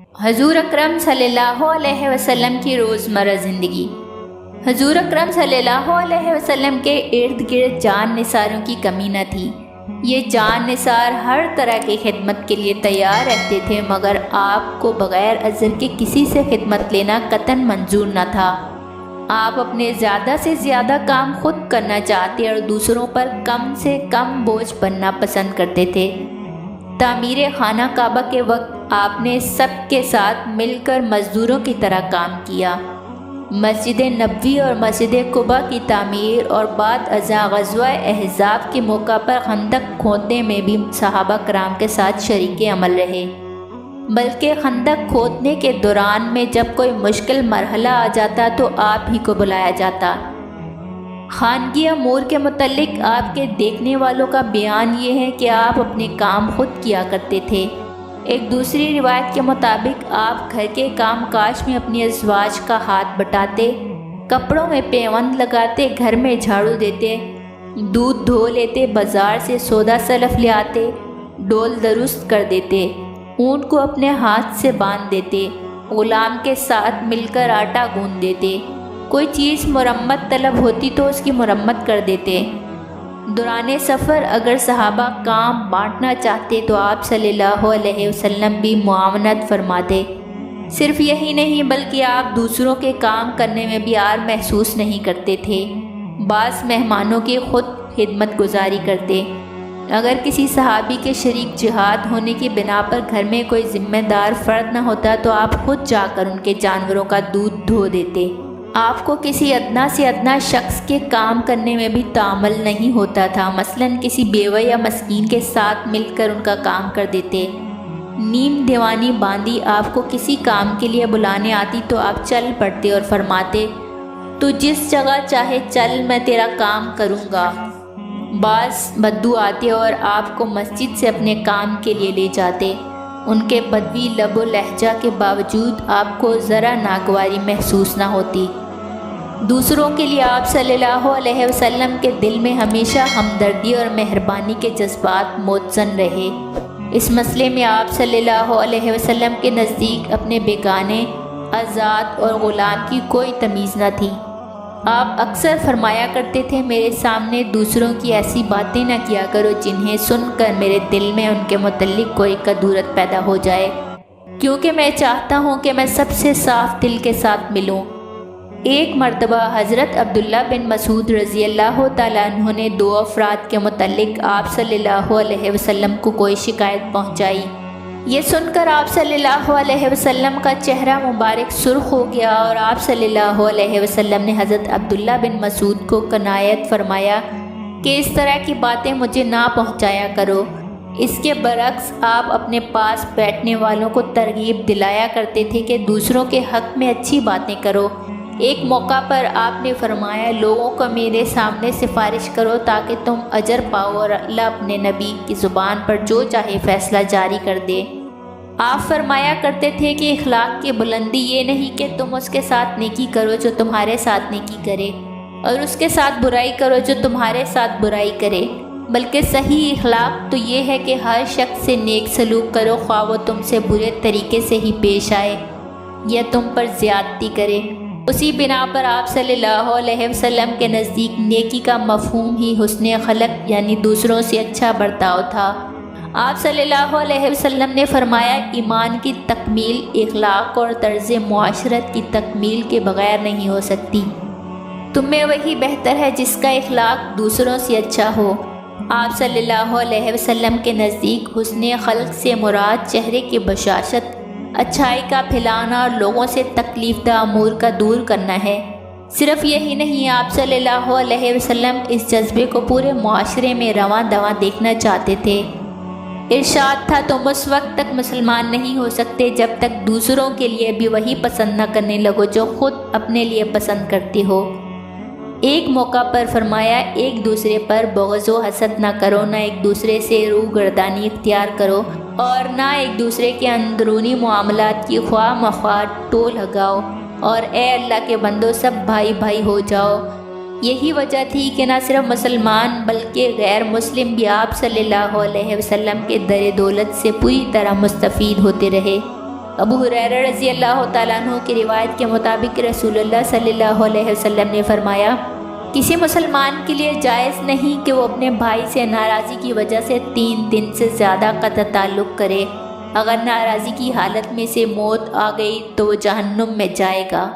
حضور اکرم صلی اللہ علیہ وسلم کی روزمرہ زندگی۔ حضور اکرم صلی اللہ علیہ وسلم کے ارد گرد جان نثاروں کی کمی نہ تھی۔ یہ جان نثار ہر طرح کی خدمت کے لیے تیار رہتے تھے، مگر آپ کو بغیر عذر کے کسی سے خدمت لینا قطعاً منظور نہ تھا۔ آپ اپنے زیادہ سے زیادہ کام خود کرنا چاہتے اور دوسروں پر کم سے کم بوجھ بننا پسند کرتے تھے۔ تعمیر خانہ کعبہ کے وقت آپ نے سب کے ساتھ مل کر مزدوروں کی طرح کام کیا۔ مسجد نبوی اور مسجد قباء کی تعمیر اور بعد ازاں غزوہ احزاب کے موقع پر خندق کھودنے میں بھی صحابہ کرام کے ساتھ شریک عمل رہے، بلکہ خندق کھودنے کے دوران میں جب کوئی مشکل مرحلہ آ جاتا تو آپ ہی کو بلایا جاتا۔ خانگی امور کے متعلق آپ کے دیکھنے والوں کا بیان یہ ہے کہ آپ اپنے کام خود کیا کرتے تھے۔ ایک دوسری روایت کے مطابق آپ گھر کے کام کاج میں اپنی ازواج کا ہاتھ بٹاتے، کپڑوں میں پیوند لگاتے، گھر میں جھاڑو دیتے، دودھ دھو لیتے، بازار سے سودا سلف لے آتے، ڈول درست کر دیتے، اونٹ کو اپنے ہاتھ سے باندھ دیتے، غلام کے ساتھ مل کر آٹا گوندھ دیتے، کوئی چیز مرمت طلب ہوتی تو اس کی مرمت کر دیتے۔ دوران سفر اگر صحابہ کام بانٹنا چاہتے تو آپ صلی اللہ علیہ وسلم بھی معاونت فرماتے۔ صرف یہی نہیں بلکہ آپ دوسروں کے کام کرنے میں بھی عار محسوس نہیں کرتے تھے۔ بعض مہمانوں کی خود خدمت گزاری کرتے۔ اگر کسی صحابی کے شریک جہاد ہونے کی بنا پر گھر میں کوئی ذمہ دار فرد نہ ہوتا تو آپ خود جا کر ان کے جانوروں کا دودھ دھو دیتے۔ آپ کو کسی ادنا سے ادنا شخص کے کام کرنے میں بھی تعامل نہیں ہوتا تھا، مثلاً کسی بیوہ یا مسکین کے ساتھ مل کر ان کا کام کر دیتے۔ نیم دیوانی باندھی آپ کو کسی کام کے لیے بلانے آتی تو آپ چل پڑتے اور فرماتے، تو جس جگہ چاہے چل، میں تیرا کام کروں گا۔ بعض بدو آتے اور آپ کو مسجد سے اپنے کام کے لیے لے جاتے۔ ان کے بدوی لب و لہجہ کے باوجود آپ کو ذرا ناگواری محسوس نہ ہوتی۔ دوسروں کے لیے آپ صلی اللہ علیہ وسلم کے دل میں ہمیشہ ہمدردی اور مہربانی کے جذبات متزن رہے۔ اس مسئلے میں آپ صلی اللہ علیہ وسلم کے نزدیک اپنے بیگانے، آزاد اور غلام کی کوئی تمیز نہ تھی۔ آپ اکثر فرمایا کرتے تھے، میرے سامنے دوسروں کی ایسی باتیں نہ کیا کرو جنہیں سن کر میرے دل میں ان کے متعلق کوئی کدورت پیدا ہو جائے، کیونکہ میں چاہتا ہوں کہ میں سب سے صاف دل کے ساتھ ملوں۔ ایک مرتبہ حضرت عبداللہ بن مسعود رضی اللہ تعالیٰ عنہ نے دو افراد کے متعلق آپ صلی اللہ علیہ وسلم کو کوئی شکایت پہنچائی۔ یہ سن کر آپ صلی اللہ علیہ وسلم کا چہرہ مبارک سرخ ہو گیا اور آپ صلی اللہ علیہ وسلم نے حضرت عبداللہ بن مسعود کو کنایت فرمایا کہ اس طرح کی باتیں مجھے نہ پہنچایا کرو۔ اس کے برعکس آپ اپنے پاس بیٹھنے والوں کو ترغیب دلایا کرتے تھے کہ دوسروں کے حق میں اچھی باتیں کرو۔ ایک موقع پر آپ نے فرمایا، لوگوں کو میرے سامنے سفارش کرو تاکہ تم اجر پاؤ اور اللہ اپنے نبی کی زبان پر جو چاہے فیصلہ جاری کر دے۔ آپ فرمایا کرتے تھے کہ اخلاق کی بلندی یہ نہیں کہ تم اس کے ساتھ نیکی کرو جو تمہارے ساتھ نیکی کرے، اور اس کے ساتھ برائی کرو جو تمہارے ساتھ برائی کرے، بلکہ صحیح اخلاق تو یہ ہے کہ ہر شخص سے نیک سلوک کرو، خواہ وہ تم سے برے طریقے سے ہی پیش آئے یا تم پر زیادتی کرے۔ اسی بنا پر آپ صلی اللہ علیہ وسلم کے نزدیک نیکی کا مفہوم ہی حسن خلق یعنی دوسروں سے اچھا برتاؤ تھا۔ آپ صلی اللہ علیہ وسلم نے فرمایا، ایمان کی تکمیل اخلاق اور طرز معاشرت کی تکمیل کے بغیر نہیں ہو سکتی۔ تم میں وہی بہتر ہے جس کا اخلاق دوسروں سے اچھا ہو۔ آپ صلی اللہ علیہ وسلم کے نزدیک حسن خلق سے مراد چہرے کی بشاشت، اچھائی کا پھیلانا اور لوگوں سے تکلیف دہ امور کا دور کرنا ہے۔ صرف یہی نہیں، آپ صلی اللہ علیہ وسلم اس جذبے کو پورے معاشرے میں رواں دواں دیکھنا چاہتے تھے۔ ارشاد تھا، تم اس وقت تک مسلمان نہیں ہو سکتے جب تک دوسروں کے لیے بھی وہی پسند نہ کرنے لگو جو خود اپنے لیے پسند کرتے ہو۔ ایک موقع پر فرمایا، ایک دوسرے پر بغض و حسد نہ کرو، نہ ایک دوسرے سے روگردانی اختیار کرو اور نہ ایک دوسرے کے اندرونی معاملات کی خواہ مخواہ ٹو لگاؤ، اور اے اللہ کے بندو سب بھائی بھائی ہو جاؤ۔ یہی وجہ تھی کہ نہ صرف مسلمان بلکہ غیر مسلم بھی آپ صلی اللہ علیہ وسلم کے در دولت سے پوری طرح مستفید ہوتے رہے۔ ابو ہریرہ رضی اللہ تعالیٰ عنہ کی روایت کے مطابق رسول اللہ صلی اللہ علیہ وسلم نے فرمایا، کسی مسلمان کے لیے جائز نہیں کہ وہ اپنے بھائی سے ناراضی کی وجہ سے 3 دن سے زیادہ قطع تعلق کرے۔ اگر ناراضی کی حالت میں سے موت آ گئی تو وہ جہنم میں جائے گا۔